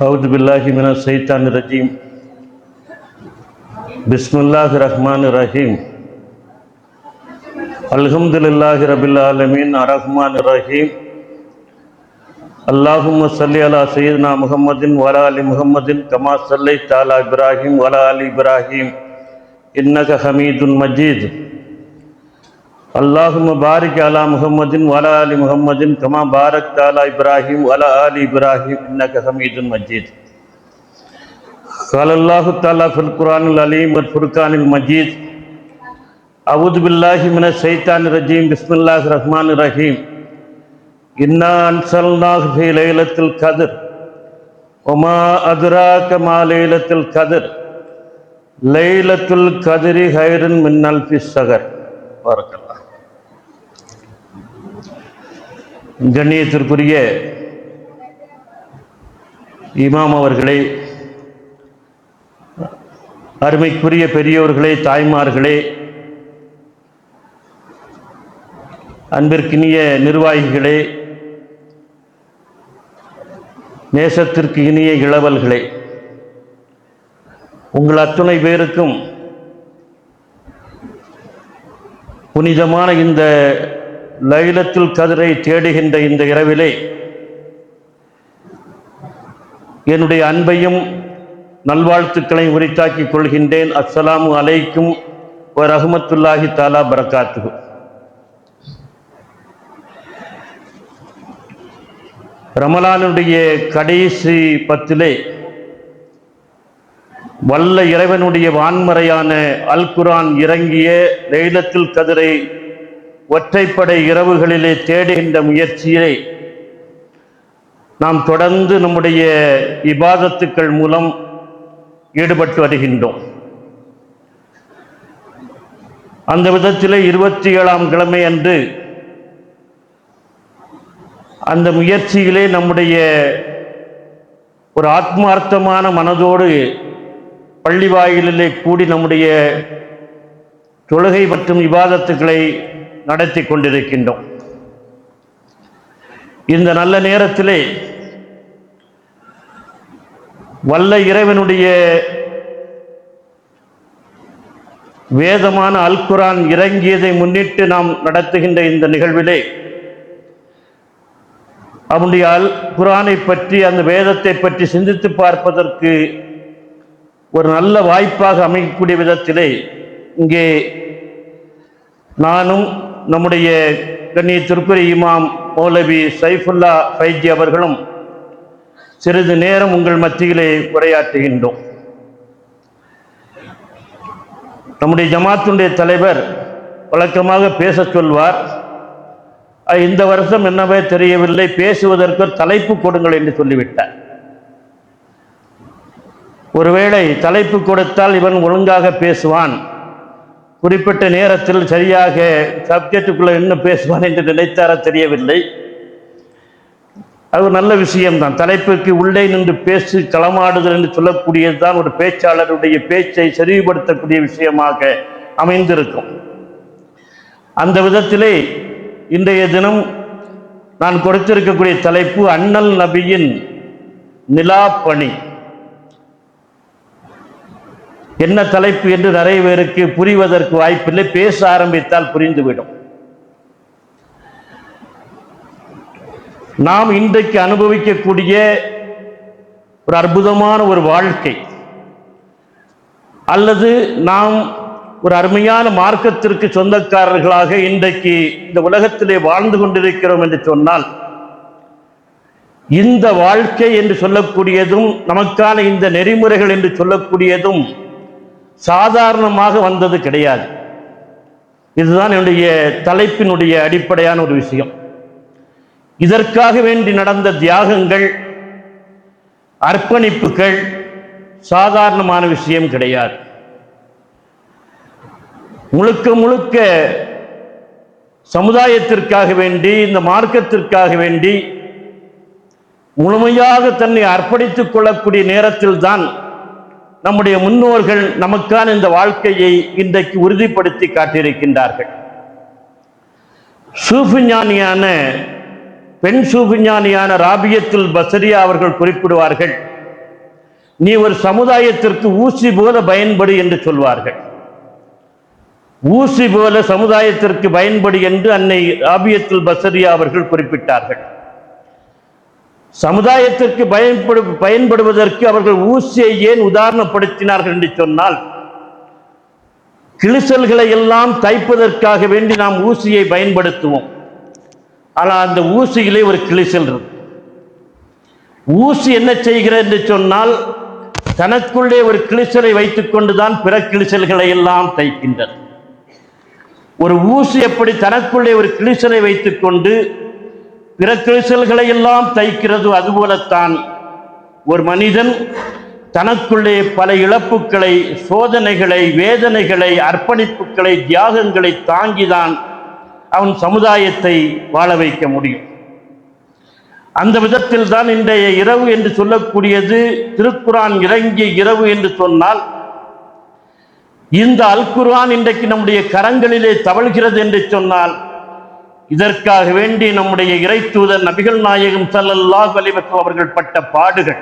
அவுது பில்லாஹி மினஷ் ஷைத்தானிர் ரஜீம். பிஸ்மில்லாஹிர் ரஹ்மானிர் ரஹீம். அல்ஹம்துலில்லாஹி ரப்பில் ஆலமீன் அர்ரஹ்மானிர் ரஹீம். அல்லாஹும்ம ஸல்லி அலா சய்யிதினா முஹம்மதின் வ அலா ஆலி முஹம்மதின் கமா ஸல்லைத அலா இப்ராஹீம் வ அலா ஆலி இப்ராஹீம் இன்னக ஹமீதுன் மஜீத். அல்லாஹும்ம பாரிக் அலா முஹம்மதின் வ அலா ஆலி முஹம்மதின் கமா பாரக்த அலா இப்ராஹீம் வ அலா ஆலி இப்ராஹீம் இன்னக ஹமீதுன் மஜீத். ஸல்லல்லாஹு தஆலா ஃபில் குர்ஆனில் அலீம் வல் ஃபுர்கானில் மஜீத். அஊது பில்லாஹி மினஷ் ஷைத்தானிர் ரஜீம். பிஸ்மில்லாஹிர் ரஹ்மானிர் ரஹீம். இன்னா அன்ஸல்னாஹு ஃபீ லைலத்தில் கத்ர் வமா அத்ராக மா லைலத்துல் கத்ர் லைலத்துல் கத்ரி ஹைருன் மின் அல்ஃபி ஷஹர். பரக்கல்லாஹ். கண்ணியத்திற்குரிய இமாம் அவர்களே, அருமைக்குரிய பெரியோர்களே, தாய்மார்களே, அன்பிற்கினிய நிர்வாகிகளே, நேசத்திற்கு இனிய இளவல்களே, உங்கள் அத்துணை பேருக்கும் புனிதமான இந்த லைலத்துல் கத்ரை தேடுகின்ற இந்த இரவிலே என்னுடைய அன்பையும் நல்வாழ்த்துக்களை உரித்தாக்கிக் கொள்கின்றேன். அஸ்ஸலாமு அலைக்கும் வ ரஹ்மத்துல்லாஹி தஆலா பரக்காத்துஹு. ரமலானுடைய கடைசி பத்திலே வல்ல இறைவனுடைய வான்மறையான அல் குர்ஆன் இறங்கிய லைலத்துல் கத்ரை ஒற்றைப்படை இரவுகளிலே தேடுகின்ற முயற்சியை நாம் தொடர்ந்து நம்முடைய இபாதத்துக்கள் மூலம் ஈடுபட்டு வருகின்றோம். அந்த விதத்திலே 27ஆம் கிழமை அன்று அந்த முயற்சியிலே நம்முடைய ஒரு ஆத்மார்த்தமான மனதோடு பள்ளி வாயிலிலே கூடி நம்முடைய தொழுகை மற்றும் இபாதத்துக்களை நடத்தி கொண்டிருக்கின்றோம். இந்த நல்ல நேரத்திலே வல்ல இறைவனுடைய வேதமான அல் குர்ஆன் இறங்கியதை முன்னிட்டு நாம் நடத்துகின்ற இந்த நிகழ்விலே அவனுடைய அல் குர்ஆனை பற்றி, அந்த வேதத்தை பற்றி சிந்தித்து பார்ப்பதற்கு ஒரு நல்ல வாய்ப்பாக அமைக்கக்கூடிய விதத்திலே இங்கே நானும் நம்முடைய கண்ணியத்திற்குரிய இமாம் மௌலவி சைஃபுல்லா ஃபைஜி அவர்களும் சிறிது நேரம் உங்கள் மத்தியிலே உரையாற்றுகின்றோம். நம்முடைய ஜமாத்துடைய தலைவர் வழக்கமாக பேச சொல்வார். இந்த வருஷம் என்னவே தெரியவில்லை, பேசுவதற்கு தலைப்பு கொடுங்கள் என்று சொல்லிவிட்டார். ஒருவேளை தலைப்பு கொடுத்தால் இவன் ஒழுங்காக பேசுவான், குறிப்பிட்ட நேரத்தில் சரியாக சப்ஜெக்டுக்குள்ள என்ன பேசுவான் என்று நினைத்தார தெரியவில்லை. அது நல்ல விஷயம்தான். தலைப்புக்கு உள்ளே நின்று பேசு களமாடுதல் என்று சொல்லக்கூடியதுதான் ஒரு பேச்சாளருடைய பேச்சை செறிவுபடுத்தக்கூடிய விஷயமாக அமைந்திருக்கும். அந்த விதத்திலே இன்றைய தினம் நான் கொடுத்திருக்கக்கூடிய தலைப்பு அண்ணல் நபியின் நிலாப்பணி. என்ன தலைப்பு என்று நிறைய பேருக்கு புரிவதற்கு வாய்ப்பில்லை. பேச ஆரம்பித்தால் புரிந்துவிடும். நாம் இன்றைக்கு அனுபவிக்கக்கூடிய ஒரு அற்புதமான ஒரு வாழ்க்கை, அல்லது நாம் ஒரு அருமையான மார்க்கத்திற்கு சொந்தக்காரர்களாக இன்றைக்கு இந்த உலகத்திலே வாழ்ந்து கொண்டிருக்கிறோம் என்று சொன்னால், இந்த வாழ்க்கை என்று சொல்லக்கூடியதும் நமக்கான இந்த நெறிமுறைகள் என்று சொல்லக்கூடியதும் சாதாரணமாக வந்தது கிடையாது. இதுதான் என்னுடைய தலைப்பினுடைய அடிப்படையான ஒரு விஷயம். இதற்காக வேண்டி நடந்த தியாகங்கள், அர்ப்பணிப்புகள் சாதாரணமான விஷயம் கிடையாது. முழுக்க முழுக்க சமுதாயத்திற்காக வேண்டி, இந்த மார்க்கத்திற்காக வேண்டி முழுமையாக தன்னை அர்ப்பணித்துக் கொள்ளக்கூடிய நேரத்தில் தான் நம்முடைய முன்னோர்கள் நமக்கான இந்த வாழ்க்கையை இன்றைக்கு உறுதிப்படுத்தி காட்டியிருக்கின்றார்கள். சூஃபி ஞானியான பெண் சூஃபி ஞானியான ராபியத்துல் பஸ்ரியா அவர்கள் குறிப்பிடுவார்கள், நீ ஒரு சமுதாயத்திற்கு ஊசி போல பயன்படு என்று சொல்வார்கள். ஊசி போல சமுதாயத்திற்கு பயன்படு என்று அன்னை ராபியத்துல் பஸரியா அவர்கள் குறிப்பிட்டார்கள். சமுதாயத்திற்கு பயன்படுவதற்கு அவர்கள் ஊசியை ஏன் உதாரணப்படுத்தினார்கள் என்று சொன்னால், கிழிசல்களை எல்லாம் தைப்பதற்காக வேண்டி நாம் ஊசியை பயன்படுத்துவோம். ஆனால் அந்த ஊசியிலே ஒரு கிழிசல் இருக்கு. ஊசி என்ன செய்கிறது என்று சொன்னால், தனக்குள்ளே ஒரு கிழிசலை வைத்துக் கொண்டுதான் பிற கிழிசல்களை எல்லாம் தைக்கின்றது. ஒரு ஊசி எப்படி தனக்குள்ளே ஒரு கிழிசலை வைத்துக் கொண்டு பிற கிழிசல்களை எல்லாம் தைக்கிறதோ, அதுபோலத்தான் ஒரு மனிதன் தனக்குள்ளே பல இழப்புகளை, சோதனைகளை, வேதனைகளை, அர்ப்பணிப்புகளை, தியாகங்களை தாங்கிதான் அவன் சமுதாயத்தை வாழ வைக்க முடியும். அந்த விதத்தில் தான் இன்றைய இரவு என்று சொல்லக்கூடியது திருக்குர்ஆன் இறங்கிய இரவு என்று சொன்னால், இந்த அல் குர்ஆன் இன்றைக்கு நம்முடைய கரங்களிலே தவழ்கிறது என்று சொன்னால், இதற்காக வேண்டி நம்முடைய இறை தூதர் நபிகள் நாயகம் ஸல்லல்லாஹு அலைஹி வஸல்லம் அவர்கள் பட்ட பாடுகள்,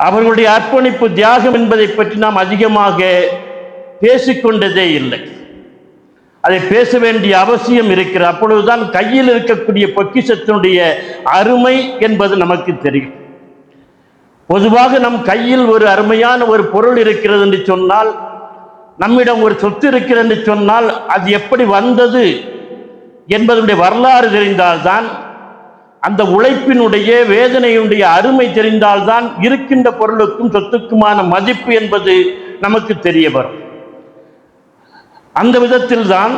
அவர்களுடைய அர்ப்பணிப்பு, தியாகம் என்பதை பற்றி நாம் அதிகமாக பேசிக்கொண்டதே இல்லை. அதை பேச வேண்டிய அவசியம் இருக்கிறது. அப்பொழுதுதான் கையில் இருக்கக்கூடிய பொக்கிஷத்தினுடைய அருமை என்பது நமக்கு தெரியும். பொதுவாக நம் கையில் ஒரு அருமையான ஒரு பொருள் இருக்கிறது என்று சொன்னால், நம்மிடம் ஒரு சொத்து இருக்கிறது என்று சொன்னால், அது எப்படி வந்தது என்பதனுடைய வரலாறு தெரிந்தால்தான், அந்த உழைப்பினுடைய வேதனையுடைய அருமை தெரிந்தால்தான் இருக்கின்ற பொருளுக்கும் சொத்துக்குமான மதிப்பு என்பது நமக்கு தெரிய வரும். அந்த விதத்தில் தான்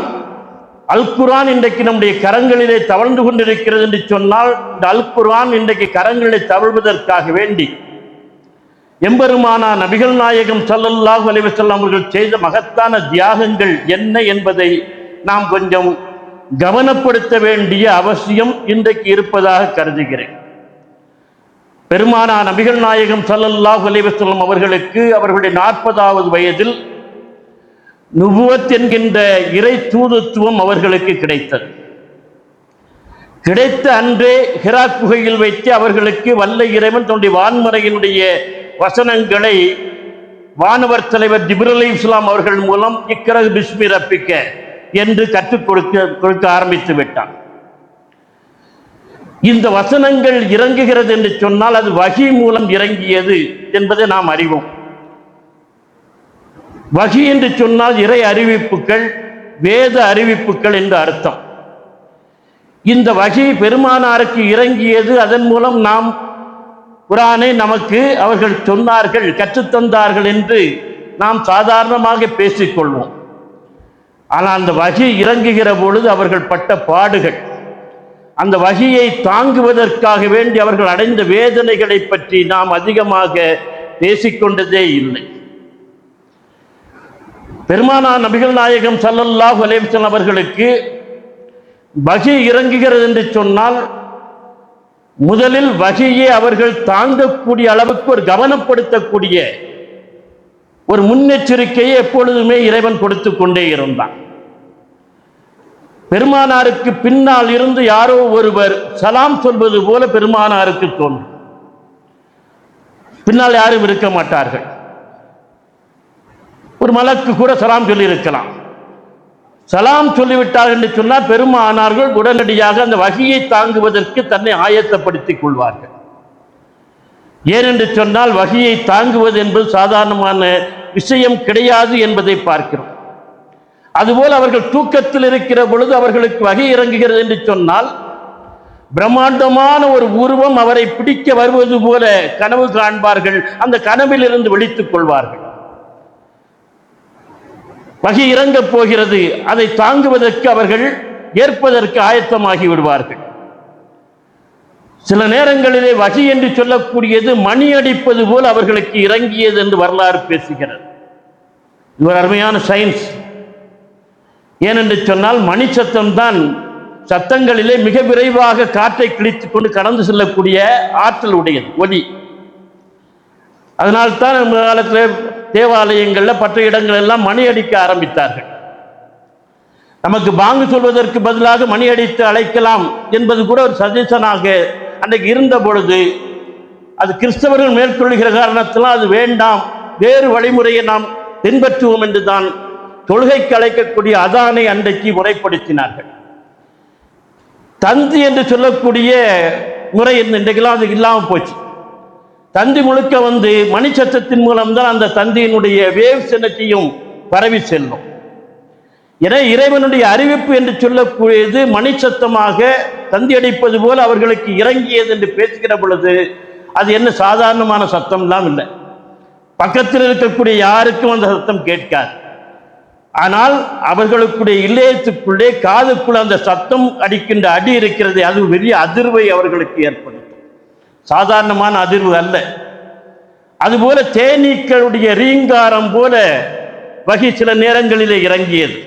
அல் குர்ஆன் இன்றைக்கு நம்முடைய கரங்களிலே தவழ்ந்து கொண்டிருக்கிறது என்று சொன்னால், இந்த அல் குர்ஆன் இன்றைக்கு கரங்களிலே தவழ்வதற்காக வேண்டி எம்பெருமானார் நபிகள் நாயகம் ஸல்லல்லாஹு அலைஹி வஸல்லம் அவர்கள் செய்த மகத்தான தியாகங்கள் என்ன என்பதை நாம் கொஞ்சம் கவனப்படுத்த வேண்டிய அவசியம் இன்றைக்கு இருப்பதாக கருதுகிறேன். பெருமானார் நபிகள் நாயகம் ஸல்லல்லாஹு அலைஹி வஸல்லம் அவர்களுக்கு அவர்களுடைய 40வது வயதில் நுபுவத் என்கின்ற இறை தூதுத்துவம் அவர்களுக்கு கிடைத்தது. கிடைத்த அன்றே ஹிரா குகையில் வைத்து அவர்களுக்கு வல்ல இறைவன் தன்னுடைய வான்மறையினுடைய வசனங்களை வானவர் தலைவர் ஜிப்ரீல் அலைஹிஸ்ஸலாம் அவர்கள் மூலம் இக்ரா பிஸ்மி ரப்பிக்க என்று கற்றுக் கொடுக்க ஆரம்பித்து விட்டான். இந்த வசனங்கள் இறங்குகிறது என்று சொன்னால் அது வஹி மூலம் இறங்கியது என்பதை நாம் அறிவோம். வஹி என்று சொன்னால் இறை அறிவிப்புகள், வேத அறிவிப்புகள் என்று அர்த்தம். இந்த வஹி பெருமானாருக்கு இறங்கியது. அதன் மூலம் நாம் குர்ஆனை நமக்கு அவர்கள் சொன்னார்கள், கற்றுத்தந்தார்கள் என்று நாம் சாதாரணமாக பேசிக்கொள்வோம். ஆனால் அந்த வஹி இறங்குகிற பொழுது அவர்கள் பட்ட பாடுகள், அந்த வஹியை தாங்குவதற்காக வேண்டி அவர்கள் அடைந்த வேதனைகளை பற்றி நாம் அதிகமாக பேசிக்கொண்டதே இல்லை. பெருமானார் நபிகள் நாயகம் ஸல்லல்லாஹு அலைஹி வஸல்லம் அவர்களுக்கு வஹி இறங்குகிறது என்று சொன்னால், முதலில் வஹியை அவர்கள் தாங்கக்கூடிய அளவுக்கு ஒரு கவனப்படுத்தக்கூடிய ஒரு முன்னெச்சரிக்கையை எப்பொழுதுமே இறைவன் கொடுத்து கொண்டே இருந்தான். பெருமானாருக்கு பின்னால் இருந்து யாரோ ஒருவர் சலாம் சொல்வது போல பெருமானாருக்கு தோன்றும். பின்னால் யாரும் இருக்க மாட்டார்கள். ஒரு மலக்கு கூட சலாம் சொல்லி இருக்கலாம். சலாம் சொல்லிவிட்டார்கள் என்று சொன்னால் பெருமானார்கள் உடனடியாக அந்த வஹியை தாங்குவதற்கு தன்னை ஆயத்தப்படுத்திக் கொள்வார்கள். ஏனென்று சொன்னால் வஹியை தாங்குவது என்பது சாதாரணமான விஷயம் கிடையாது என்பதை பார்க்கிறோம். அதுபோல் அவர்கள் தூக்கத்தில் இருக்கிற பொழுது அவர்களுக்கு வஹி இறங்குகிறது என்று சொன்னால், பிரம்மாண்டமான ஒரு உருவம் அவரை பிடிக்க வருவது போல கனவு காண்பார்கள். அந்த கனவில் இருந்து விழித்துக் கொள்வார்கள். வஹி இறங்கப் போகிறது, அதை தாங்குவதற்கு அவர்கள் ஏற்பதற்கு ஆயத்தமாகி விடுவார்கள். சில நேரங்களிலே வஹி என்று சொல்லக்கூடியது மணி அடிப்பது போல் அவர்களுக்கு இறங்கியது என்று வரலாறு பேசுகிறது. இது ஒரு அருமையான சயின்ஸ். ஏனென்று சொன்னால் மணி சத்தம் தான் சத்தங்களிலே மிக விரைவாக காற்றை கிழித்துக் கொண்டு கடந்து செல்லக்கூடிய ஆற்றல் உடையது, ஒலி. அதனால்தான் நம்ம காலத்தில் தேவாலயங்களில் மற்ற இடங்கள் எல்லாம் மணி அடிக்க ஆரம்பித்தார்கள். நமக்கு பாங்கு சொல்வதற்கு பதிலாக மணி அடித்து அழைக்கலாம் என்பது கூட ஒரு சஜஷனாக அன்றைக்கு இருந்த பொழுது அது கிறிஸ்தவர்கள் மேற்கொள்கிற காரணத்தினால் அது வேண்டாம், வேறு வழிமுறையை நாம் பின்பற்றுவோம் என்று தான் தொழுகைக்கு அழைக்கக்கூடிய அதானை அன்றைக்கு முறைப்படுத்தினார்கள். தந்தி என்று சொல்லக்கூடிய முறை இன்றைக்கெல்லாம் அது இல்லாமல் போச்சு. தந்தி முழுக்க மணி சத்தத்தின் மூலம்தான் அந்த தந்தியினுடைய வேவ்ஸ் எனர்ஜியும் பரவி செல்லும். எனவே இறைவனுடைய அறிவிப்பு என்று சொல்லக்கூடியது மணி சத்தமாக தந்தி அடிப்பது போல அவர்களுக்கு இறங்கியது என்று பேசுகிற பொழுது அது என்ன சாதாரணமான சத்தம்லாம் இல்லை. பக்கத்தில் இருக்கக்கூடிய யாருக்கும் அந்த சத்தம் கேட்காது. ஆனால் அவர்களுக்குடைய இல்லயத்துக்குள்ளே காதுக்குள்ள அந்த சத்தம் அடிக்கின்ற அடி இருக்கிறது, அது பெரிய அதிர்வை அவர்களுக்கு ஏற்படுத்தும். சாதாரணமான அதிர்வு அல்ல. அதுபோல தேனீக்களுடைய ரீங்காரம் போல வகை சில நேரங்களிலே இறங்கியது.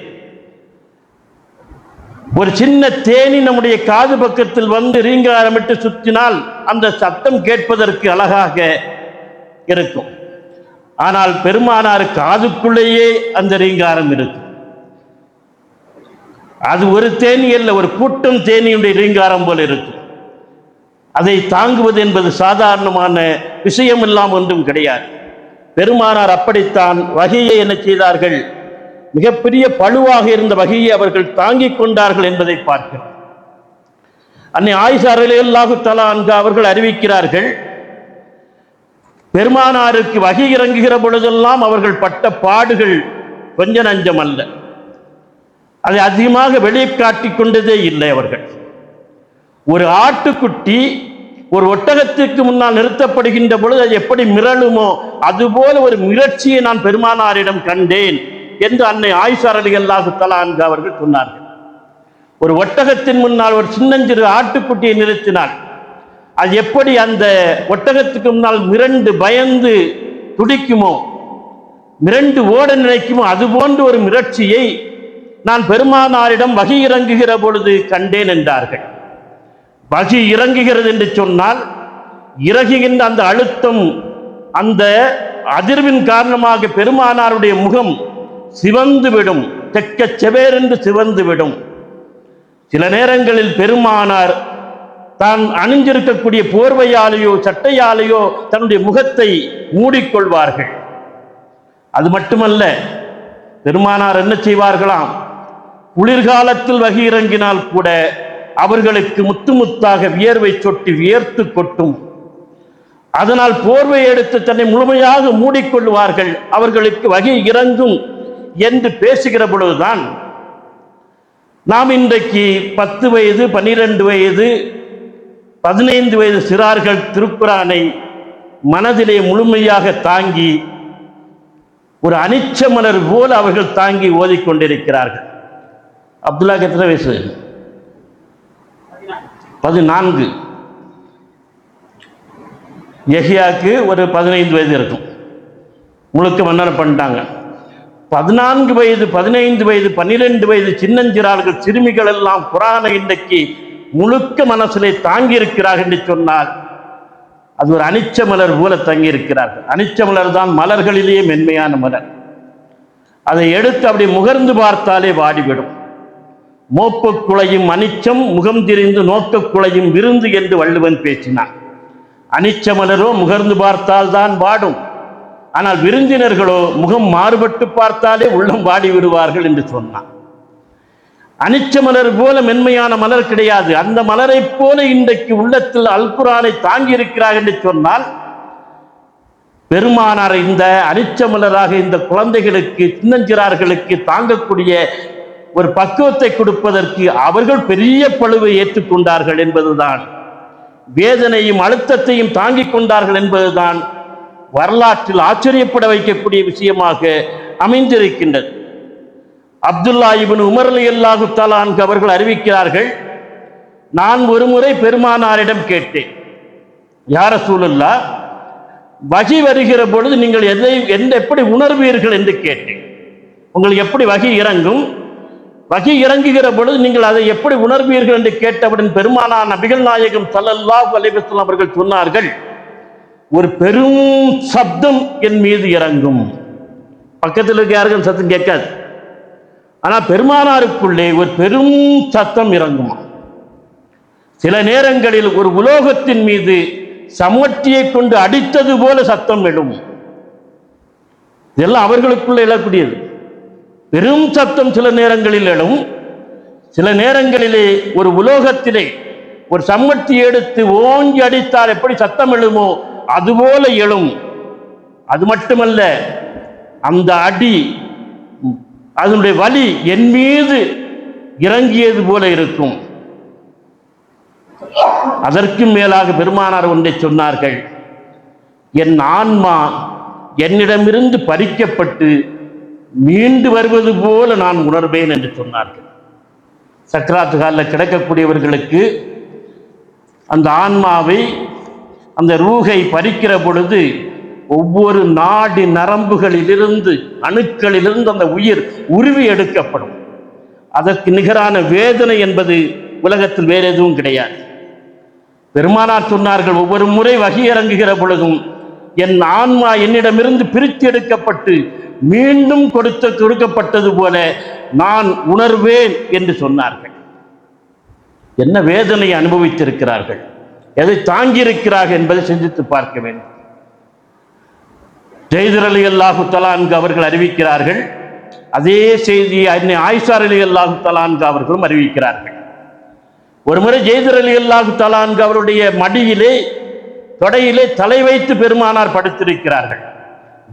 ஒரு சின்ன தேனி நம்முடைய காது பக்கத்தில் ரீங்காரமிட்டு சுற்றினால் அந்த சத்தம் கேட்பதற்கு அழகாக இருக்கும். ஆனால் பெருமானார் காதுக்குள்ளேயே அந்த ரீங்காரம் இருக்கு. அது ஒரு தேனி அல்ல, ஒரு கூட்டம் தேனியுடைய ரீங்காரம் போல இருக்கும். அதை தாங்குவது என்பது சாதாரணமான விஷயம் இல்லாமல் ஒன்றும் கிடையாது. பெருமானார் அப்படித்தான் வகையை என்ன செய்தார்கள், மிகப்பெரிய பழுவாக இருந்த வகையை அவர்கள் தாங்கிக் கொண்டார்கள் என்பதை பார்க்கிறோம். அன்னை ஆயிஷா ரலியல்லாஹு தஆலா அன்ஹா அவர்கள் அறிவிக்கிறார்கள், பெருமானாருக்கு வகை இறங்குகிற பொழுதெல்லாம் அவர்கள் பட்ட பாடுகள் கொஞ்ச நஞ்சம் அல்ல. அதை அதிகமாக வெளியே காட்டிக் கொண்டதே இல்லை. அவர்கள் ஒரு ஆட்டுக்குட்டி ஒரு ஒட்டகத்திற்கு முன்னால் நிறுத்தப்படுகின்ற பொழுது அது எப்படி மிரளுமோ அதுபோல ஒரு மிரட்சியை நான் பெருமானாரிடம் கண்டேன் என்று அன்னை ஆயிஷா ரலியல்லாஹு தஆலா அன்ஹா அவர்கள் சொன்னார்கள். ஒரு ஒட்டகத்தின் முன்னால் ஒரு சின்னஞ்சிறு ஆட்டுக்குட்டியை நிறுத்தினார், அது எப்படி அந்த ஒட்டகத்துக்கு முன்னால் மிரண்டு பயந்து துடிக்குமோ, மிரண்டு ஓட நினைக்குமோ, அது போன்ற ஒரு மிரட்சியை நான் பெருமானாரிடம் வகை இறங்குகிற பொழுது கண்டேன் என்றார்கள். வகை இறங்குகிறது என்று சொன்னால் இறங்குகின்ற அந்த அழுத்தம், அந்த அதிர்வின் காரணமாக பெருமானாருடைய முகம் சிவந்து விடும், தெக்க செவேரென்று சிவந்து விடும். சில நேரங்களில் பெருமானார் தான் அணிஞ்சிருக்கக்கூடிய போர்வையாலேயோ சட்டையாலேயோ தன்னுடைய முகத்தை மூடிக்கொள்வார்கள். அது மட்டுமல்ல, பெருமானார் என்ன செய்வார்களாம், குளிர்காலத்தில் வகை இறங்கினால் கூட அவர்களுக்கு முத்து முத்தாக வியர்வை சொட்டி வியர்த்து கொட்டும். அதனால் போர்வை எடுத்து தன்னை முழுமையாக மூடிக்கொள்வார்கள், அவர்களுக்கு வகை இறங்கும் என்று பேசுகிற பொழுதுதான் நாம் இன்றைக்கு 10 வயது 12 வயது 15 வயது சிறார்கள் திருக்குரானை மனதிலே முழுமையாக தாங்கி ஒரு அனிச்ச மலர் போல அவர்கள் தாங்கி ஓதிக்கொண்டிருக்கிறார்கள். அப்துல்லா எத்தனை வயசு? 14. யஹ்யாக்கு ஒரு 15 வயது இருக்கும். முழுக்க மன்னனம் பண்ணிட்டாங்க. 14 வயது 15 வயது 12 வயது சின்னஞ்சிறார்கள் சிறுமிகள் எல்லாம் குரானை இன்றைக்கு முழுக்க மனசிலே தாங்கி இருக்கிறார்கள் என்று சொன்னால் அது ஒரு அனிச்ச மலர் போல தங்கி இருக்கிறார்கள். அனிச்ச மலர் தான் மலர்களிலேயே மென்மையான மலர். அதை எடுத்து அப்படி முகர்ந்து பார்த்தாலே வாடிவிடும். மோப்ப குலையும் அனிச்சம் முகம் திரிந்து நோக்க குலையும் விருந்து என்று வள்ளுவன் பேசினான். அனிச்ச மலரோ முகர்ந்து பார்த்தால் தான் வாடும், ஆனால் விருந்தினர்களோ முகம் மாறுபட்டு பார்த்தாலே உள்ளம் வாடி விடுவார்கள் என்று சொன்னான். அனிச்ச மலர் போல மென்மையான மலர் கிடையாது. அந்த மலரை போல இன்றைக்கு உள்ளத்தில் அல் குர்ஆனை தாங்கி இருக்கிறார் என்று சொன்னால் பெருமானார் இந்த அனிச்ச மலராக இந்த குழந்தைகளுக்கு சின்னஞ்சிறார்களுக்கு தாங்கக்கூடிய ஒரு பக்குவத்தை கொடுப்பதற்கு அவர்கள் பெரிய பளுவை ஏற்றுக்கொண்டார்கள் என்பதுதான், வேதனையும் அழுத்தத்தையும் தாங்கிக் கொண்டார்கள் என்பதுதான் வரலாற்றில் ஆச்சரியப்பட வைக்கக்கூடிய விஷயமாக அமைந்திருக்கின்றது. அப்துல்லா இப்னு உமர் ரலியல்லாஹு தஆலா அன்ஹு அவர்கள் அறிவிக்கிறார்கள், நான் ஒரு முறை பெருமானாரிடம் கேட்டேன், யா ரசூலுல்லாஹ், வகை வருகிற பொழுது நீங்கள் எப்படி உணர்வீர்கள் என்று கேட்டேன். உங்களுக்கு எப்படி வகை இறங்கும், வகை இறங்குகிற பொழுது நீங்கள் அதை எப்படி உணர்வீர்கள் என்று கேட்டவுடன் பெருமானார் நபிகள் நாயகம் ஸல்லல்லாஹு அலைஹி வஸல்லம் அவர்கள் சொன்னார்கள், ஒரு பெரும் சப்தம் என் மீது இறங்கும். பக்கத்தில் இருக்க யாருக்கும் சத்தம் கேட்காது, ஆனால் பெருமானாருக்குள்ளே ஒரு பெரும் சத்தம் இறங்குமா. சில நேரங்களில் ஒரு உலோகத்தின் மீது சமட்டியை கொண்டு அடித்தது போல சத்தம் எழும். இதெல்லாம் அவர்களுக்குள்ள எழக்கூடியது. பெரும் சத்தம் சில நேரங்களில் எழும். சில நேரங்களிலே ஒரு உலோகத்திலே ஒரு சம்மட்டி எடுத்து ஓங்கி அடித்தால் எப்படி சத்தம் எழுமோ அதுபோல எழும். அது மட்டுமல்ல, அந்த அடி அதனுடைய வலி என் மீது இறங்கியது போல இருக்கும். அதற்கும் மேலாக பெருமானார் ஒன்றை சொன்னார்கள், என் ஆன்மா என்னிடமிருந்து பறிக்கப்பட்டு மீண்டு வருவது போல நான் உணர்வேன் என்று சொன்னார்கள். சக்கராத்து காலில் கிடக்கக்கூடியவர்களுக்கு அந்த ஆன்மாவை, அந்த ரூகை பறிக்கிற பொழுது ஒவ்வொரு நாடி நரம்புகளிலிருந்து, அணுக்களிலிருந்து அந்த உயிர் உருவி எடுக்கப்படும். அதற்கு நிகரான வேதனை என்பது உலகத்தில் வேறு எதுவும் கிடையாது. பெருமானார் சொன்னார்கள், ஒவ்வொரு முறை வகி இறங்குகிற பொழுதும் என் ஆன்மா என்னிடமிருந்து பிரித்து எடுக்கப்பட்டு மீண்டும் கொடுக்கப்பட்டது போல நான் உணர்வேன் என்று சொன்னார்கள். என்ன வேதனை அனுபவித்திருக்கிறார்கள், எதை தாங்கியிருக்கிறார்கள் என்பதை சிந்தித்து பார்க்க வேண்டும். ஜெய்தர் ரலியல்லாஹு தஆலா அன்ஹு அவர்கள் அறிவிக்கிறார்கள். அதே செய்தியை அன்னை ஆயிஷா ரலியல்லாஹு தஆலா அன்ஹா அவர்களும் அறிவிக்கிறார்கள். ஒருமுறை ஜெய்தர் ரலியல்லாஹு தஆலா அன்ஹு அவருடைய மடியிலே, தொடையிலே தலை வைத்து பெருமானார் படுத்திருக்கிறார்கள்.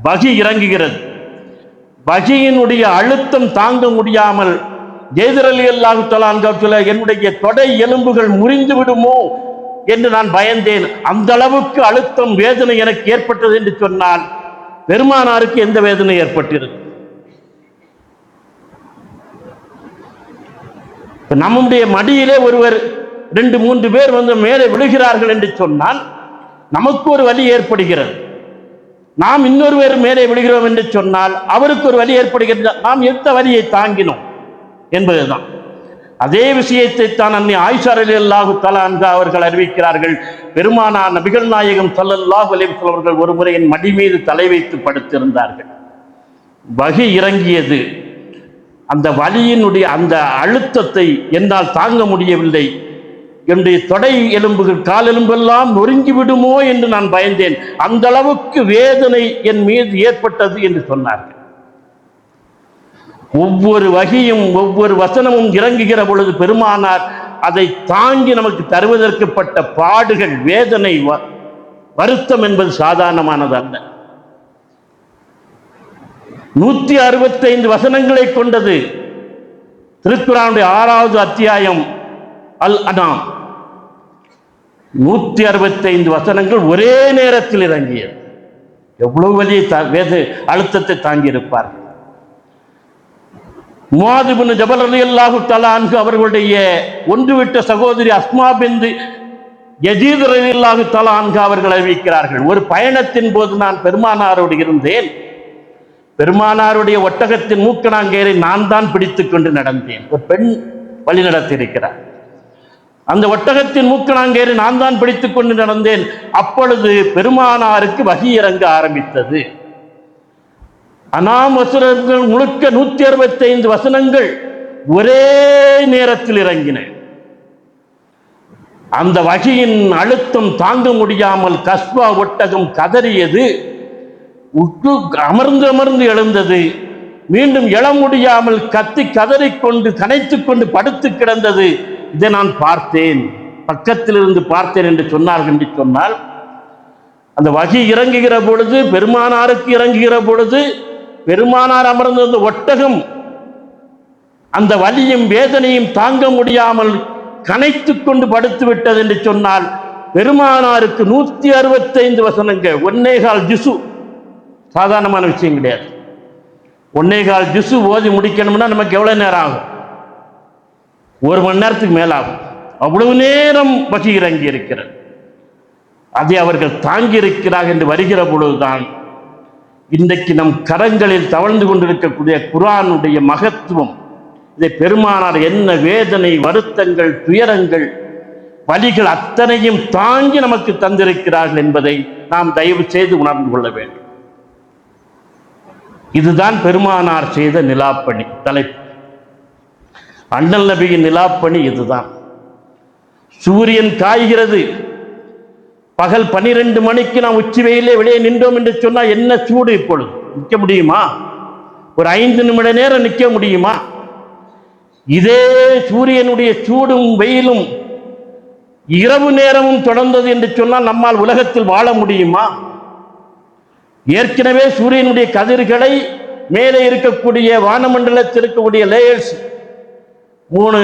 வகி இறங்குகிறது. வகியினுடைய அழுத்தம் தாங்க முடியாமல் ஜெய்தர் ரலியல்லாஹு தஆலா அன்ஹு, என்னுடைய தொடை எலும்புகள் முறிந்து விடுமோ என்று நான் பயந்தேன். அந்த அளவுக்கு அழுத்தம், வேதனை எனக்கு ஏற்பட்டது என்று சொன்னால் பெருமானாருக்கு எந்த வேதனை ஏற்பட்டிருக்கு? நம்முடைய மடியிலே ஒருவர் 2-3 பேர் வந்து மேலே விழுகிறார்கள் என்று சொன்னால் நமக்கு ஒரு வலி ஏற்படுகிறது. நாம் இன்னொருவர் மேலே விழுகிறோம் என்று சொன்னால் அவருக்கு ஒரு வலி ஏற்படுகிறது. நாம் எந்த வலியை தாங்கினோம் என்பதுதான். அதே விஷயத்தை தான் அன்னை ஆயிஷா ரலியல்லாஹு தஆலா அன்ஹா அவர்கள் அறிவிக்கிறார்கள். பெருமானார் நபிகள் நாயகம் ஸல்லல்லாஹு அலைஹி வஸல்லம் அவர்கள் ஒரு முறை என் மடி மீது தலை வைத்து படுத்திருந்தார்கள். வகி இறங்கியது. அந்த வலியினுடைய அந்த அழுத்தத்தை என்னால் தாங்க முடியவில்லை. என்னுடைய தொடை எலும்புகள், கால் எலும்பெல்லாம் நொறுங்கி விடுமோ என்று நான் பயந்தேன். அந்த அளவுக்கு வேதனை என் மீது ஏற்பட்டது என்று சொன்னார்கள். ஒவ்வொரு வகியும் ஒவ்வொரு வசனமும் இறங்குகிற பொழுது பெருமானார் அதை தாங்கி நமக்கு தருவதற்கு பட்ட பாடுகள், வேதனை, வருத்தம் என்பது சாதாரணமானதல்ல. 165 வசனங்களை கொண்டது திருக்குர்ஆனுடைய 6வது அத்தியாயம் அல் அனாம். 165 வசனங்கள் ஒரே நேரத்தில் இறங்கியது. எவ்வளவு வலியை, அழுத்தத்தை தாங்கி இருப்பார்கள். முஆத் இப்னு ஜபல் ரலியல்லாஹு தஆலா அன்ஹு அவர்களுடைய ஒன்றுவிட்ட சகோதரி அஸ்மா பின்த் யஸீத் ரலியல்லாஹு தஆலா அன்ஹு அவர்கள் அறிவிக்கிறார்கள், ஒரு பயணத்தின் போது நான் பெருமானாரோடு இருந்தேன். பெருமானாருடைய ஒட்டகத்தின் மூக்கணாங்கயிறை நான் தான் பிடித்துக் கொண்டு நடந்தேன். ஒரு பெண் வழி நடத்தியிருக்கிறார். அந்த ஒட்டகத்தின் மூக்கணாங்கயிறை நான் தான் பிடித்துக் கொண்டு நடந்தேன். அப்பொழுது பெருமானாருக்கு வஹி இறங்க ஆரம்பித்தது. அனாம் வசனங்கள் முழுக்க 165 வசனங்கள் ஒரே நேரத்தில் இறங்கின. அந்த வகியின் அழுத்தம் தாங்க முடியாமல் கஸ்வா ஒட்டகம் கதறியது. அமர்ந்து அமர்ந்து எழுந்தது. மீண்டும் எழ முடியாமல் கத்தி கதறிக்கொண்டு கனைத்துக் கொண்டு படுத்து கிடந்தது. இதை நான் பார்த்தேன், பக்கத்தில் இருந்து பார்த்தேன் என்று சொன்னார்கள். என்று சொன்னால் அந்த வகி இறங்குகிற பொழுது, பெருமானாருக்கு இறங்குகிற பொழுது, பெருமானார் அமர்ந்திருந்த ஒட்டகம் அந்த வலியும் வேதனையும் தாங்க முடியாமல் கனைத்துக் கொண்டு படுத்து விட்டது என்று சொன்னால் பெருமானாருக்கு 165 வசனங்கள், 1.25 ஜுசு, சாதாரணமான விஷயம் கிடையாது. 1.25 ஜுசு ஓதி முடிக்கணும்னா நமக்கு எவ்வளவு நேரம் ஆகும்? 1 மணி நேரத்துக்கு மேலாகும். அவ்வளவு நேரம் வகி இறங்கி இருக்கிறது. அதை அவர்கள் தாங்கி இருக்கிறார்கள் என்று வருகிற பொழுதுதான் இன்றைக்கு நம் கரங்களில் தவழ்ந்து கொண்டிருக்கக்கூடிய குர்ஆனுடைய மகத்துவம், இதை பெருமானார் என்ன வேதனை, வருத்தங்கள், துயரங்கள், வலிகள் அத்தனையும் தாங்கி நமக்கு தந்திருக்கிறார்கள் என்பதை நாம் தயவு செய்து உணர்ந்து கொள்ள வேண்டும். இதுதான் பெருமானார் செய்த நிலாப்பணி. தலைப்பு அண்ணல் நபியின் நிலாப்பணி இதுதான். சூரியன் காய்கிறது, பகல் 12 மணிக்கு நாம் உச்சி வெயிலே வெளியே நின்றோம் என்று சொன்னால் என்ன சூடு? இப்பொழுது நிற்க முடியுமா? ஒரு 5 நிமிட நேரம் நிற்க முடியுமா? இதே சூரியனுடைய சூடும் வெயிலும் இரவு நேரமும் தொடர்ந்தது என்று சொன்னால் நம்மால் உலகத்தில் வாழ முடியுமா? ஏற்கனவே சூரியனுடைய கதிர்களை மேலே இருக்கக்கூடிய வானமண்டலத்தில் இருக்கக்கூடிய லேயர்ஸ் 3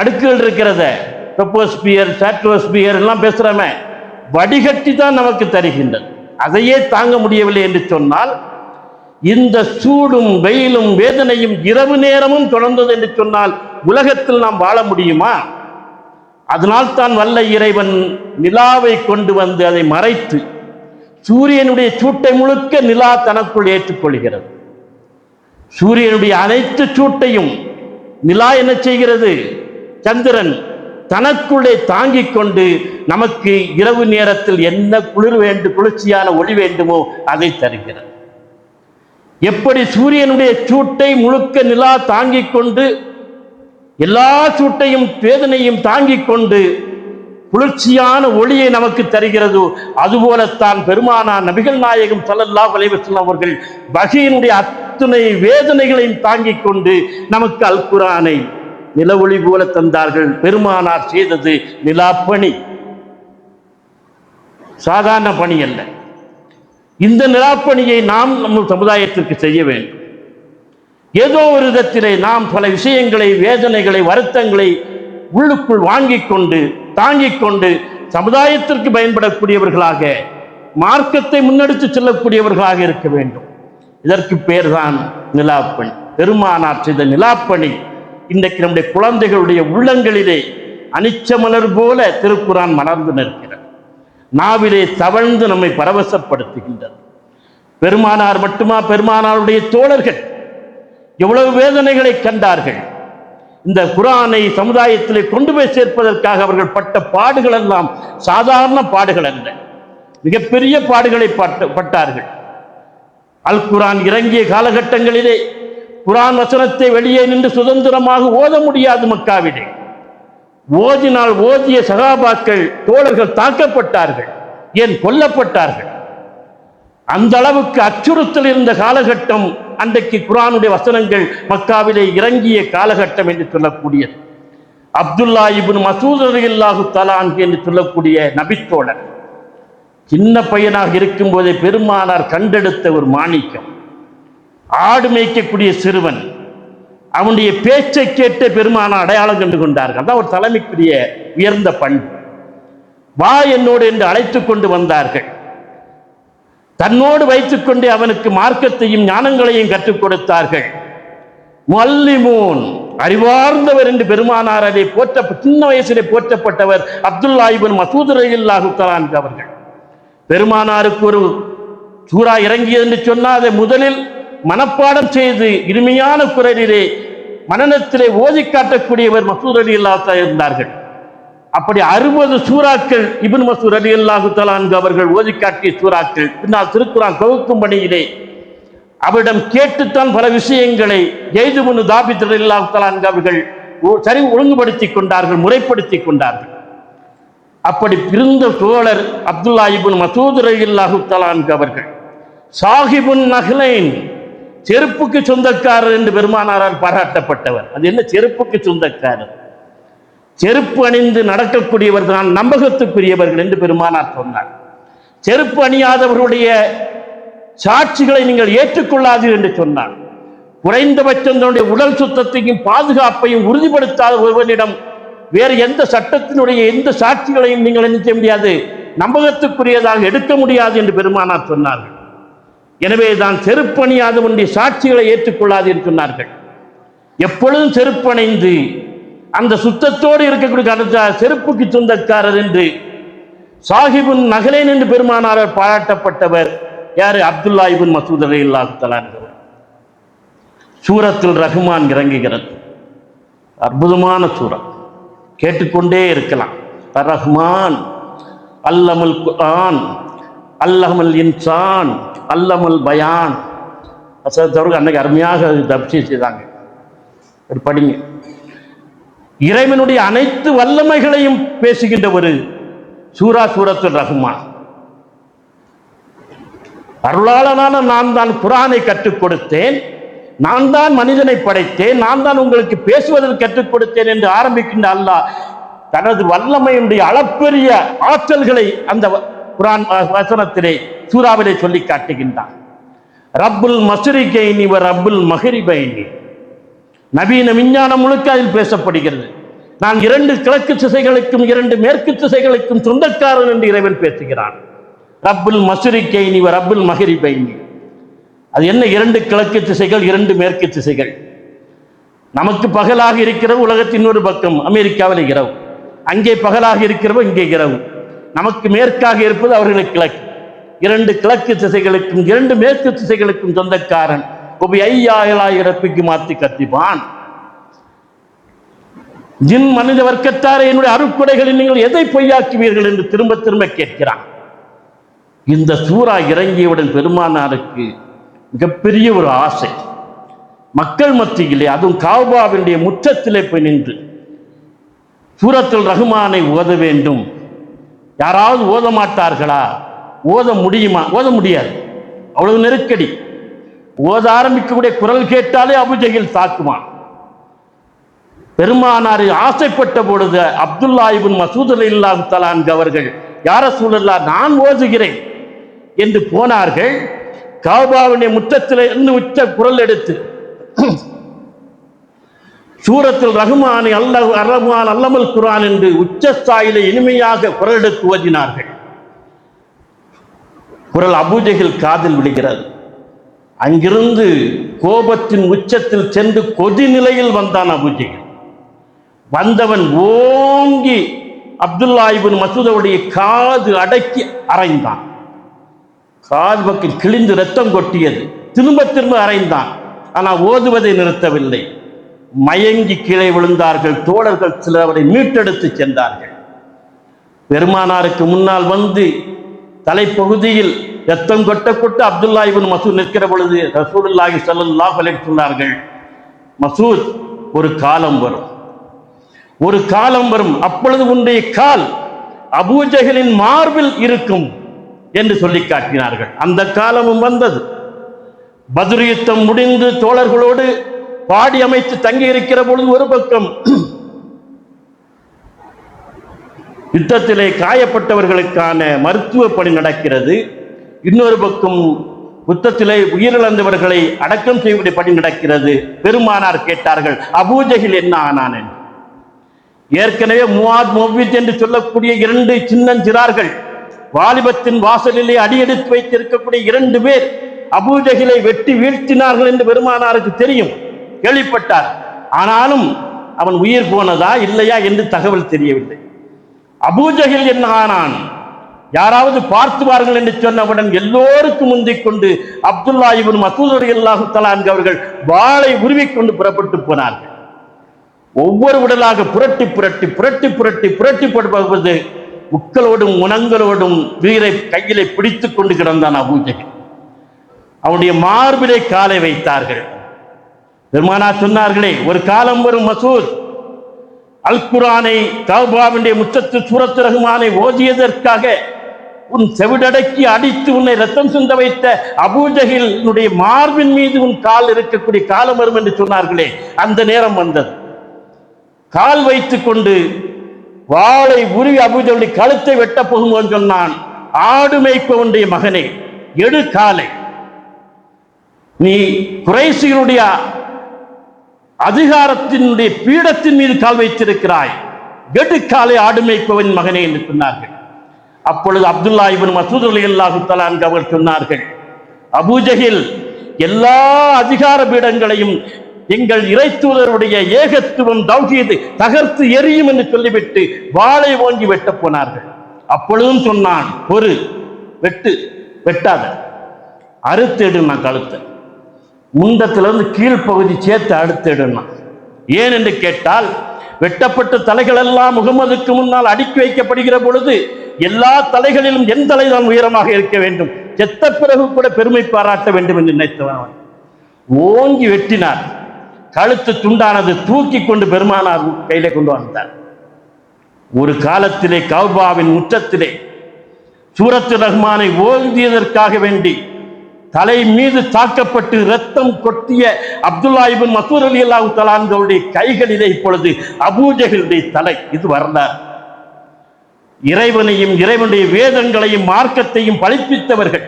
அடுக்குகள் இருக்கிறத, ட்ரோபோஸ்பியர், ஸ்ட்ராட்டோஸ்பியர் எல்லாம் பேசுறமே, வடிகட்டி தான் நமக்கு தருகின்றது. அதையே தாங்க முடியவில்லை என்று சொன்னால் இந்த சூடும் வெயிலும் வேதனையும் இரவு நேரமும் தொடர்ந்தது என்று சொன்னால் உலகத்தில் நாம் வாழ முடியுமா? அதனால் தான் வல்ல இறைவன் நிலாவை கொண்டு வந்து அதை மறைத்து சூரியனுடைய சூட்டை முழுக்க நிலா தனக்குள் ஏற்றுக்கொள்கிறது. சூரியனுடைய அனைத்து சூட்டையும் நிலா என்ன செய்கிறது? சந்திரன் தனக்குள்ளே தாங்கிக் கொண்டு நமக்கு இரவு நேரத்தில் என்ன குளிர்ச்சியான ஒளி வேண்டுமோ அதை தருகிறது. எப்படி சூரியனுடைய சூட்டை முழுக்க நிலா தாங்கிக் கொண்டு எல்லா சூட்டையும் வேதனையும் தாங்கிக் கொண்டு குளிர்ச்சியான ஒளியை நமக்கு தருகிறதோ, அதுபோலத்தான் பெருமானார் நபிகள் நாயகம் ஸல்லல்லாஹு அலைஹி வஸல்லம் அவர்கள் வஹீயினுடைய அத்துணை வேதனைகளையும் தாங்கிக் கொண்டு நமக்கு அல் குர்ஆனை நில ஒளி போல தந்தார்கள். பெருமானார் செய்தது நிலாப்பணி, சாதாரண பணி அல்ல. இந்த நிலாப்பணியை நாம் நம்ம சமுதாயத்திற்கு செய்ய வேண்டும். ஏதோ ஒரு விதத்திலே நாம் பல விஷயங்களை, வேதனைகளை, வருத்தங்களை உள்ளுக்குள் வாங்கிக் கொண்டு தாங்கிக் கொண்டு சமுதாயத்திற்கு பயன்படக்கூடியவர்களாக, மார்க்கத்தை முன்னெடுத்து செல்லக்கூடியவர்களாக இருக்க வேண்டும். இதற்கு பேர்தான் நிலாப்பணி. பெருமானார் செய்த நிலாப்பணி இன்றைக்கு நம்முடைய குழந்தைகளுடைய உள்ளங்களிலே அனிச்சமலர் போல திருக்குர்ஆன் மலர்ந்து நிற்கிறது. நாவிலே தவழ்ந்து நம்மை பரவசப்படுத்துகின்றது. பெருமானார் மட்டுமா, பெருமானாருடைய தோழர்கள் எவ்வளவு வேதனைகளை கண்டார்கள். இந்த குர்ஆனை சமுதாயத்திலே கொண்டு போய் சேர்ப்பதற்காக அவர்கள் பட்ட பாடுகள் எல்லாம் சாதாரண பாடுகள் அல்ல, மிகப்பெரிய பாடுகளை பட்டார்கள். அல் குர்ஆன் இறங்கிய காலகட்டங்களிலே குர்ஆன் வசனத்தை வெளியே நின்று சுதந்திரமாக ஓத முடியாது. மக்காவிலே ஓதினால் ஓதிய சஹாபாக்கள், தோழர்கள் தாக்கப்பட்டார்கள், ஏன் கொல்லப்பட்டார்கள். அந்த அளவுக்கு அச்சுறுத்தல் இருந்த காலகட்டம் அன்றைக்கு குர்ஆனுடைய வசனங்கள் மக்காவிலே இறங்கிய காலகட்டம் என்று சொல்லக்கூடியது. அப்துல்லா இப்னு மஸ்ஊத் ரலியல்லாஹு தஆலா அன்ஹு என்று சொல்லக்கூடிய நபித்தோழர் சின்ன பையனாக இருக்கும் போதே பெருமானார் கண்டெடுத்த ஒரு மாணிக்கம், ஆடு மேய்க்கக்கூடிய சிறுவன். அவனுடைய பேச்சை கேட்டு பெருமானார் அடையாளம் கண்டு கொண்டார்கள். அதான் ஒரு தலைமைக்குரிய உயர்ந்த பண்பு. வா என்னோடு என்று அழைத்துக் கொண்டு வந்தார்கள். தன்னோடு வைத்துக் கொண்டு அவனுக்கு மார்க்கத்தையும் ஞானங்களையும் கற்றுக் கொடுத்தார்கள். முஅல்லிமூன், அறிவார்ந்தவர் என்று பெருமானாரே சின்ன வயசிலே போற்றப்பட்டவர் அப்துல்லா இப்னு மஸ்ஊத் ரலியல்லாஹு தஆலா அன்ஹு அவர்கள். பெருமானாருக்கு ஒரு சூரா இறங்கியது என்று சொன்னால் அதை முதலில் மனப்பாடம் செய்து இனிமையான குரலிலே மனனத்திலே ஓதி காட்டக்கூடியவர் மஸ்ஊத் ரலியல்லாஹு தஆலா இருந்தார்கள். அப்படி 60 சூறாக்கள் இப்னு மஸ்ஊத் ரலியல்லாஹு தஆலா அன்ஹு அவர்கள் ஓதி காட்டிய சூறாக்கள். பின்னால் திருக்குர்ஆன் தொகுக்கும் பணியிலே அவரிடம் கேட்டுத்தான் பல விஷயங்களை ஸைத் இப்னு தாபித் ரலியல்லாஹு தஆலா அன்ஹு அவர்கள் சரி ஒழுங்குபடுத்தி கொண்டார்கள், முறைப்படுத்தி கொண்டார்கள். அப்படி பிறந்த தோழர் அப்துல்லா இப்னு மஸ்ஊத் ரலியல்லாஹு தஆலா அன்ஹு அவர்கள் சாஹிபுன் நஹ்லைன், செருப்புக்கு சொந்தக்காரர் என்று பெருமானாரால் பாராட்டப்பட்டவர். அது என்ன செருப்புக்கு சொந்தக்காரர்? செருப்பு அணிந்து நடக்கக்கூடியவர் தான் நம்பகத்துக்குரியவர்கள் என்று பெருமானார் சொன்னார். செருப்பு அணியாதவர்களுடைய சாட்சிகளை நீங்கள் ஏற்றுக்கொள்ளாதீர்கள் என்று சொன்னார். குறைந்தபட்சம் தன்னுடைய உடல் சுத்தத்தையும் பாதுகாப்பையும் உறுதிப்படுத்தாத ஒருவனிடம் வேறு எந்த சட்டத்தினுடைய எந்த சாட்சிகளையும் நீங்கள் என்ன செய்ய முடியாது, நம்பகத்துக்குரியதாக எடுக்க முடியாது என்று பெருமானார் சொன்னார்கள். எனவே தான் செருப்பணியாதவனுடைய சாட்சிகளை ஏற்றுக்கொள்ளாது என்று சொன்னார்கள். எப்பொழுதும் செருப்பணிந்து அந்த சுத்தத்தோடு இருக்கக்கூடிய செருப்புக்கு சொந்தக்காரர் என்று சாஹிபுன் நஹ்லைன் என்று பெருமானாரால் பாராட்டப்பட்டவர் யாரு? அப்துல்லா இப்னு மஸ்ஊத் ரலியல்லாஹு தஆலா அன்ஹு. சூரத்துல் ரஹ்மான் இறங்குகிறது. அற்புதமான சூரா, கேட்டுக்கொண்டே இருக்கலாம். ரஹ்மான் அல்லமுல் குர்ஆன் அல்லமுல் இன்சான் அல்லமுல் பயான். அவர்கள் அன்னைக்கு அருமையாக தப்சீர் செய்தாங்க. படிங்க. இறைவனுடைய அனைத்து வல்லமைகளையும் பேசுகின்ற ஒரு சூரா சூரத்துல் ரஹ்மான். அருளாளனான நான் தான் குர்ஆனை கற்றுக் கொடுத்தேன், நான் தான் மனிதனை படைத்தேன், நான் தான் உங்களுக்கு பேசுவதற்கு கற்றுக் கொடுத்தேன் என்று ஆரம்பிக்கின்ற அல்லாஹ் தனது வல்லமையுடைய அளப்பெரிய ஆற்றல்களை அந்த குர்ஆன் வசனத்திலே சூறாவிலே சொல்லி காட்டுகின்றான். ரப்புல் மஸ்ரிகைனி வ ரப்புல் மஹ்ரிபைனி. நவீன விஞ்ஞானம் முழுக்க அதில் பேசப்படுகிறது. நான் 2 கிழக்கு திசைகளுக்கும் 2 மேற்கு திசைகளுக்கும் சொந்தக்காரன் என்று இறைவன் பேசுகிறான். ரப்புல் மஸ்ரிகைனி வ ரப்புல் மஹ்ரிபைனி. அது என்ன 2 கிழக்கு திசைகள் 2 மேற்கு திசைகள்? நமக்கு பகலாக இருக்கிற உலகத்தின் ஒரு பக்கம் அமெரிக்காவில் இரவு, அங்கே பகலாக இருக்கிறவ இங்கே இரவு. நமக்கு மேற்காக இருப்பது அவர்களுக்கு கிழக்கு. 2 கிழக்கு திசைகளுக்கும் 2 மேற்கு திசைகளுக்கும் சொந்தக்காரன். ஒபி ஐயாயிரத்துக்கு மாத்தி கத்திப்பான். ஜின் மனித வர்க்கத்தாரே, என்னுடைய அருட்கொடைகளில் நீங்கள் எதை பொய்யாக்குவீர்கள் என்று திரும்ப திரும்ப கேட்கிறான். இந்த சூரா இறங்கியவுடன் பெருமானாருக்கு மிகப்பெரிய ஒரு ஆசை. மக்கள் மத்தியிலே, அதுவும் காபாவினுடைய முற்றத்திலே போய் நின்று சூரத்துல் ரஹ்மானை ஓத வேண்டும். யாராவது ஓத மாட்டார்களா? ஓத முடியுமா? ஓத முடியாது, அவ்வளவு நெருக்கடி. ஓத ஆரம்பிக்கக்கூடிய குரல் கேட்டாலே அபூஜஹில் தாக்குவான். பெருமானார் ஆசைப்பட்ட பொழுது அப்துல்லா இப்னு மஸ்ஊத் ரலியல்லாஹு தஆலா அன்ஹு அவர்கள், யா ரசூலல்லாஹ், நான் ஓதுகிறேன் என்று போனார்கள். காபாவினுடைய முற்றத்தில் இருந்து உச்ச குரல் எடுத்து சூரத்துல் ரஹ்மானை அல்லாஹ் அர்-ரஹ்மான் அல்லமல் குர்ஆன் என்று உச்சஸ்தாயிலே இனிமையாக குரல் எடுத்து ஓதினார்கள். குரல் அபூஜஹில் காதில் விழுகிறது. அங்கிருந்து கோபத்தின் உச்சத்தில் சென்று கொதி நிலையில் வந்தான் அபூஜஹில். வந்தவன் ஓங்கி அப்துல்லா இப்னு மஸ்ஊதுடைய காது அடக்கி அறைந்தான். காது பக்கம் கிழிந்து ரத்தம் கொட்டியது. திரும்ப திரும்ப அறைந்தான். ஆனால் ஓதுவதை நிறுத்தவில்லை. மயங்கி கீழே விழுந்தார்கள். தோழர்கள் சிலர் அவரை மீட்டெடுத்து சென்றார்கள். பெருமானாருக்கு முன்னால் வந்து தலைப்பகுதியில் ரத்தம் கொட்ட கொட்ட அப்துல்லா இப்னு மஸ்ஊத் நிற்கிற பொழுது ரசூலுல்லாஹி ஸல்லல்லாஹு அலைஹி வஸல்லம் சொன்னார்கள், மஸ்ஊத், ஒரு காலம் வரும், ஒரு காலம் வரும், அப்பொழுது உன்னுடைய கால் அபூஜஹலின் மார்பில் இருக்கும் என்று சொல்லி காட்டினார்கள். அந்த காலமும் வந்தது. பத்ர் யுத்தம் முடிந்து தோழர்களோடு பாடி அமைத்து தங்கி இருக்கிற பொழுது ஒரு பக்கம் யுத்தத்திலே காயப்பட்டவர்களுக்கான மருத்துவ பணி நடக்கிறது, இன்னொரு பக்கம் யுத்தத்திலே உயிரிழந்தவர்களை அடக்கம் செய்யக்கூடிய பணி நடக்கிறது. பெருமானார் கேட்டார்கள், அபூஜஹில் என்ன ஆனான் என்று. ஏற்கனவே முஆத் முஅவ்வித் என்று சொல்லக்கூடிய 2 சின்னஞ்சிறார்கள், வாலிபத்தின் வாசலிலே அடியெடுத்து வைத்திருக்கக்கூடிய 2 பேர் அபூஜஹிலை வெட்டி வீழ்த்தினார்கள் என்று பெருமானாருக்கு தெரியும், கேள்விப்பட்டார். ஆனாலும் அவன் உயிர் போனதா இல்லையா என்று தகவல் தெரியவில்லை. அபூஜஹில் என்ன ஆனான், யாராவது பார்த்துவார்கள் என்று சொன்னவுடன் எல்லோருக்கும் முந்திக் கொண்டு அப்துல்லா இப்னு மஸ்ஊத் ரலியல்லாஹு தஆலா அன்ஹு அவர்கள் வாளை உருவிக்கொண்டு புறப்பட்டு போனார்கள். ஒவ்வொரு உடலாக புரட்டி புரட்டி புரட்டி புரட்டி புரட்டி போடுவது, உக்களோடும் முனங்களோடும் வீரை கையிலே பிடித்துக் கொண்டு கிடந்தான் அபூஜஹில். அவனுடைய மார்பிலே காலை வைத்தார்கள். பெருமானார் சொன்னார்களே, ஒரு காலம் வரும் மஸ்ஊத், அல் குர்ஆனை காபாவினுடைய முற்றத்தில் சூரத்துல் ரஹ்மானை ஓதியதற்காக உன் செவிடடக்கி அடித்து உன்னை ரத்தம் சிந்த வைத்த அபூஜஹிலுடைய மார்பின் மீது உன் கால் இருக்கக்கூடிய காலம் வரும் என்று சொன்னார்களே, அந்த நேரம் வந்தது. கால் வைத்துக் கொண்டு வாளை உருவி அபூஜஹிலுடைய கழுத்தை வெட்ட போகும்போது சொன்னான், ஆடு மேய்ப்பவனுடைய மகனே, எடு காலை, நீ குறைஷிகளுடைய அதிகாரத்தினுடைய பீடத்தின் மீது கால் வைத்திருக்கிறாய், எடு காலை, ஆடு மேய்ப்பவன் மகனே என்று சொன்னார்கள். அப்பொழுது அப்துல்லா இப்னு மஸ்ஊத் ரலியல்லாஹு தஆலா அன்ஹு அவர்கள் சொன்னார்கள், அபூஜஹில் எல்லா அதிகார பீடங்களையும் எங்கள் இறைத்தூதருடைய ஏகத்துவம் தௌஹீத் தகர்த்து எரியும் என்று சொல்லிவிட்டு வாளை ஓங்கி வெட்ட போனார்கள். அப்பொழுதும் சொன்னான், ஒரு வெட்டாத, அறுத்தெடுனா கழுத்தை, முண்டத்திலிருந்து கீழ்ப்பகுதி சேர்த்து அறுத்தெடுனா. ஏன் என்று கேட்டால், வெட்டப்பட்ட தலைகள் எல்லாம் முகமதுக்கு முன்னால் அடுக்கி வைக்கப்படுகிற பொழுது எல்லா தலைகளிலும் என் தலைதான் உயரமாக இருக்க வேண்டும், செத்த பிறகு கூட பெருமை பாராட்ட வேண்டும் என்று நினைத்தவன் ஓங்கி வெட்டினார். கழுத்து துண்டானது. தூக்கி கொண்டு பெருமானார் கையிலே கொண்டு வந்தார். ஒரு காலத்திலே கஅபாவின் முற்றத்திலே சூரத்துல் ரஹ்மானை ஓதியதற்காக வேண்டி தலை மீது தாக்கப்பட்டு இரத்தம் கொட்டிய அப்துல்லா இப்னு மஸ்ஊத் ரலியல்லாஹு தஆலா அன்ஹுடைய கைகளிலே இப்பொழுது அபூஜஹலுடைய தலை. இது வரலாறு. இறைவனையும் இறைவனுடைய வேதங்களையும் மார்க்கத்தையும் பழிப்பித்தவர்கள்,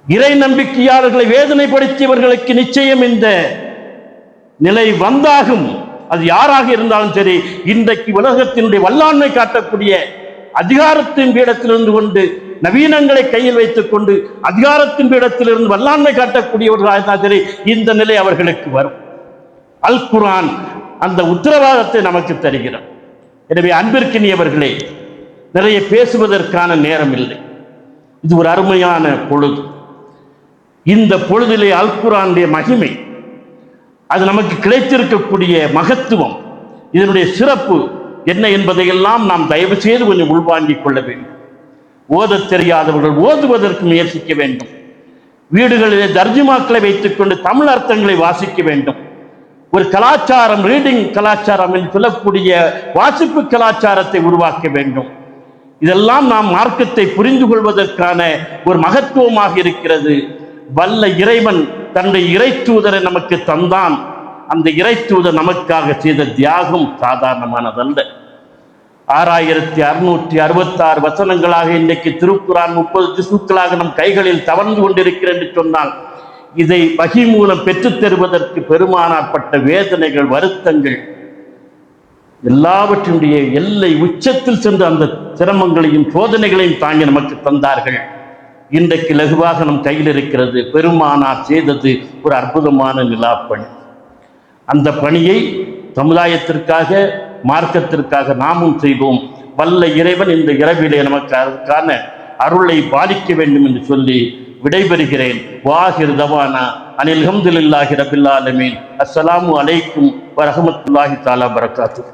இறை நம்பிக்கையாளர்களை வேதனைப்படுத்தியவர்களுக்கு நிச்சயம் இந்த நிலை வந்தாகும். அது யாராக இருந்தாலும் சரி. இன்றைக்கு உலகத்தினுடைய வல்லாண்மை காட்டக்கூடிய அதிகாரத்தின் பீடத்திலிருந்து கொண்டு நவீனங்களை கையில் வைத்துக் கொண்டு அதிகாரத்தின் பீடத்திலிருந்து வல்லாண்மை காட்டக்கூடியவர்களாக சரி, இந்த நிலை அவர்களுக்கு வரும். அல் குர்ஆன் அந்த உத்தரவாதத்தை நமக்கு தருகிறார். எனவே அன்பிற்கினியவர்களே, நிறைய பேசுவதற்கான நேரம் இல்லை. இது ஒரு அருமையான பொழுது. இந்த பொழுதிலே அல் குர்ஆனுடைய மகிமை, அது நமக்கு கிடைத்திருக்கக்கூடிய மகத்துவம், இதனுடைய சிறப்பு என்ன என்பதையெல்லாம் நாம் தயவு செய்து கொஞ்சம் உள்வாங்கிக் கொள்ள வேண்டும். ஓதத் தெரியாதவர்கள் ஓதுவதற்கு முயற்சிக்க வேண்டும். வீடுகளிலே தர்ஜுமாக்களை வைத்துக் கொண்டு தமிழ் அர்த்தங்களை வாசிக்க வேண்டும். ஒரு கலாச்சாரம், ரீடிங் கலாச்சாரம் என்று சொல்லக்கூடிய வாசிப்பு கலாச்சாரத்தை உருவாக்க வேண்டும். இதெல்லாம் நாம் மார்க்கத்தை புரிந்து கொள்வதற்கான ஒரு மகத்துவமாக இருக்கிறது. வல்ல இறைவன் தன்னுடைய இறை தூதரை நமக்கு தந்தான். அந்த இறை தூதர் நமக்காக செய்த தியாகம் சாதாரணமானதல்ல. 6666 வசனங்களாக இன்றைக்கு திருக்குர்ஆன் 30 ஜுஸ்களாக நம் கைகளில் தவழ்ந்து கொண்டிருக்கிறது என்று சொன்னால், இதை வஹி மூலம் பெற்றுத் தருவதற்கு பெருமானாற்பட்ட வேதனைகள், வருத்தங்கள், எல்லாவற்றினுடைய எல்லை உச்சத்தில் சென்று அந்த சிரமங்களையும் சோதனைகளையும் தாங்கி நமக்கு தந்தார்கள். இன்றைக்கு லகுவாக நம் கையில் இருக்கிறது. பெருமானார் செய்தது ஒரு அற்புதமான நிலாப்பணி. அந்த பணியை சமுதாயத்திற்காக, மார்க்கத்திற்காக நாமும் செய்வோம். வல்ல இறைவன் இந்த இரவிலே நமக்கு அதற்கான அருளை பாலிக்க வேண்டும் என்று சொல்லி விடைபெறுகிறேன். வாஹிர் தவானா அனில் ஹம்துலில்லாஹி ரப்பில் ஆலமீன். அஸ்ஸலாமு அலைக்கும் வரஹ்மத்துல்லாஹி தஆலா பரக்காத்துஹு.